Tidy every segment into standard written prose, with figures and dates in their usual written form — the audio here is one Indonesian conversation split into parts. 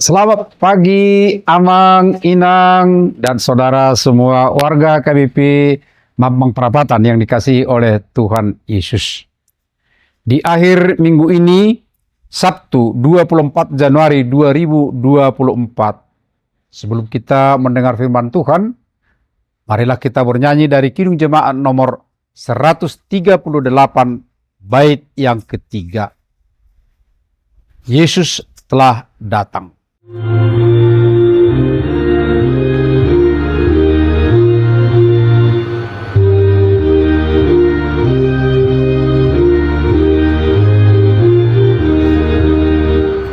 Selamat pagi Amang, Inang, dan saudara semua warga KBP Mampang Perapatan yang dikasihi oleh Tuhan Yesus. Di akhir minggu ini, Sabtu 24 Januari 2024, sebelum kita mendengar firman Tuhan, marilah kita bernyanyi dari Kidung Jemaat nomor 138 bait yang ketiga. Yesus telah datang.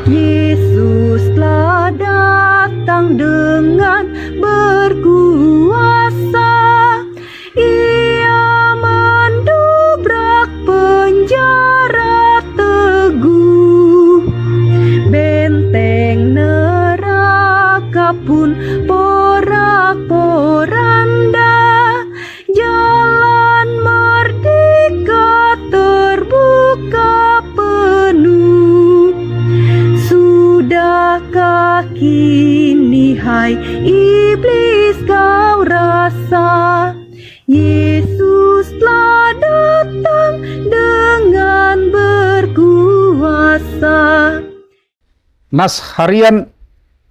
Yesus telah datang dengan berkuasa. Ia mendobrak penjara teguh, benteng neraka pun porak-poranda, jalan merdeka terbuka penuh. Sudahkah kini hai iblis kau rasa, Yesus telah datang dengan berkuasa. Nas harian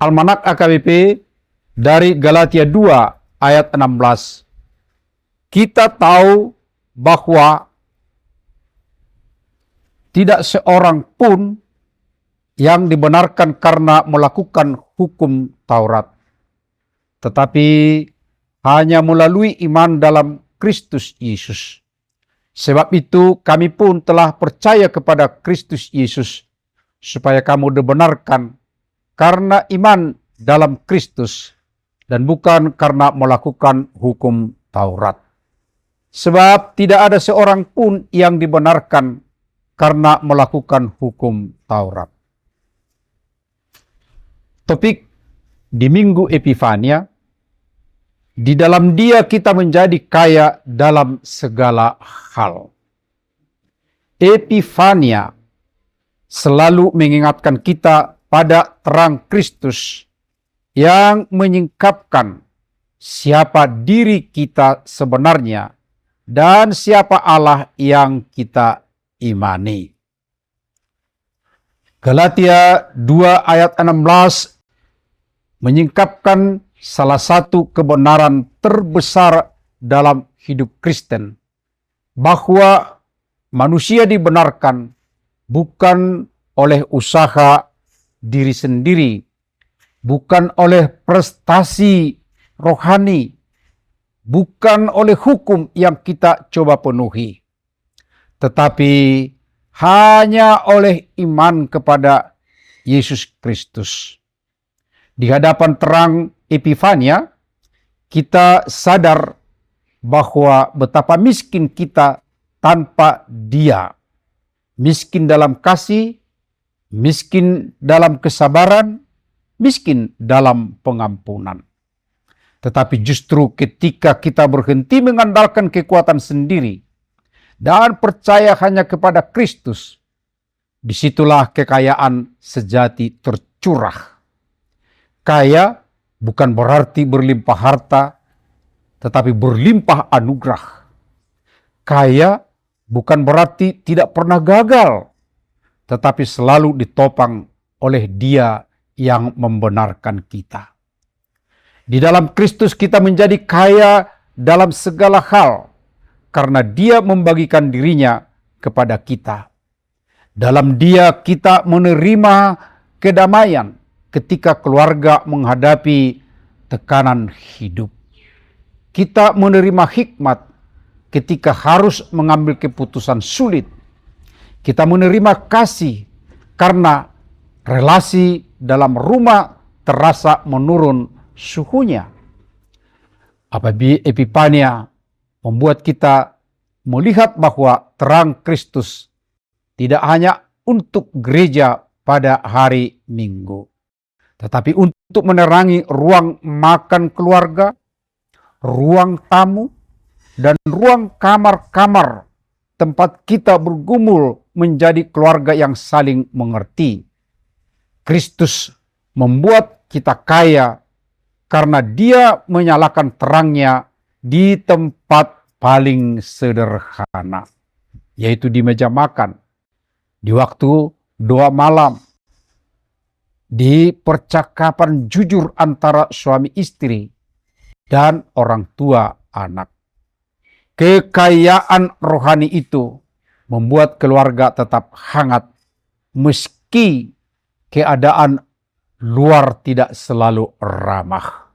Almanak AKBP dari Galatia 2 ayat 16. Kita tahu bahwa tidak seorang pun yang dibenarkan karena melakukan hukum Taurat, tetapi hanya melalui iman dalam Kristus Yesus. Sebab itu kami pun telah percaya kepada Kristus Yesus, supaya kamu dibenarkan karena iman dalam Kristus dan bukan karena melakukan hukum Taurat. Sebab tidak ada seorang pun yang dibenarkan karena melakukan hukum Taurat. Topik di Minggu Epifania, di dalam Dia kita menjadi kaya dalam segala hal. Epifania selalu mengingatkan kita pada terang Kristus yang menyingkapkan siapa diri kita sebenarnya dan siapa Allah yang kita imani. Galatia 2 ayat 16 menyingkapkan salah satu kebenaran terbesar dalam hidup Kristen, bahwa manusia dibenarkan bukan oleh usaha diri sendiri, bukan oleh prestasi rohani, bukan oleh hukum yang kita coba penuhi, tetapi hanya oleh iman kepada Yesus Kristus. Di hadapan terang Epifania, kita sadar bahwa betapa miskin kita tanpa Dia. Miskin dalam kasih, miskin dalam kesabaran, miskin dalam pengampunan. Tetapi justru ketika kita berhenti mengandalkan kekuatan sendiri dan percaya hanya kepada Kristus, disitulah kekayaan sejati tercurah. Kaya bukan berarti berlimpah harta, tetapi berlimpah anugerah. Kaya bukan berarti tidak pernah gagal, tetapi selalu ditopang oleh Dia yang membenarkan kita. Di dalam Kristus kita menjadi kaya dalam segala hal, karena Dia membagikan dirinya kepada kita. Dalam Dia kita menerima kedamaian ketika keluarga menghadapi tekanan hidup. Kita menerima hikmat ketika harus mengambil keputusan sulit. Kita menerima kasih karena relasi dalam rumah terasa menurun suhunya. Epifania membuat kita melihat bahwa terang Kristus tidak hanya untuk gereja pada hari Minggu, tetapi untuk menerangi ruang makan keluarga, ruang tamu, dan ruang kamar-kamar tempat kita bergumul menjadi keluarga yang saling mengerti. Kristus membuat kita kaya karena Dia menyalakan terangnya di tempat paling sederhana, yaitu di meja makan, di waktu doa malam, di percakapan jujur antara suami istri dan orang tua anak. Kekayaan rohani itu membuat keluarga tetap hangat meski keadaan luar tidak selalu ramah.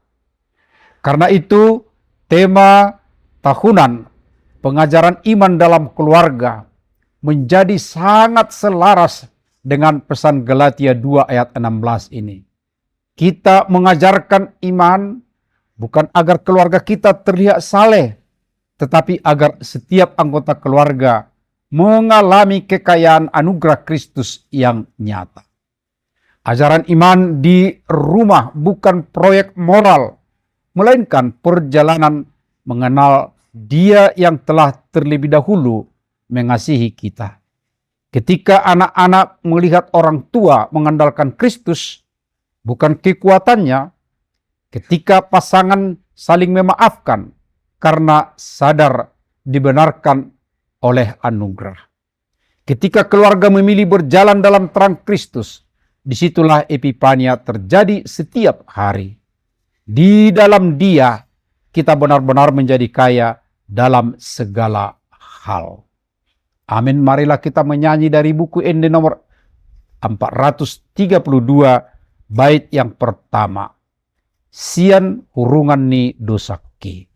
Karena itu, tema tahunan pengajaran iman dalam keluarga menjadi sangat selaras dengan pesan Galatia 2 ayat 16 ini. Kita mengajarkan iman bukan agar keluarga kita terlihat saleh, tetapi agar setiap anggota keluarga mengalami kekayaan anugerah Kristus yang nyata. Ajaran iman di rumah bukan proyek moral, melainkan perjalanan mengenal Dia yang telah terlebih dahulu mengasihi kita. Ketika anak-anak melihat orang tua mengandalkan Kristus, bukan kekuatannya, ketika pasangan saling memaafkan karena sadar dibenarkan oleh anugerah. Ketika keluarga memilih berjalan dalam terang Kristus, disitulah Epifania terjadi setiap hari. Di dalam Dia, kita benar-benar menjadi kaya dalam segala hal. Amin. Marilah kita menyanyi dari buku ND nomor 432, bait yang pertama. Sian hurungan ni dosaki.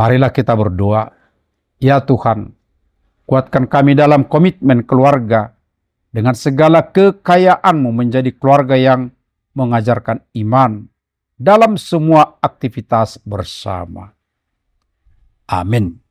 Marilah kita berdoa. Ya Tuhan, kuatkan kami dalam komitmen keluarga dengan segala kekayaan-Mu menjadi keluarga yang mengajarkan iman dalam semua aktivitas bersama. Amin.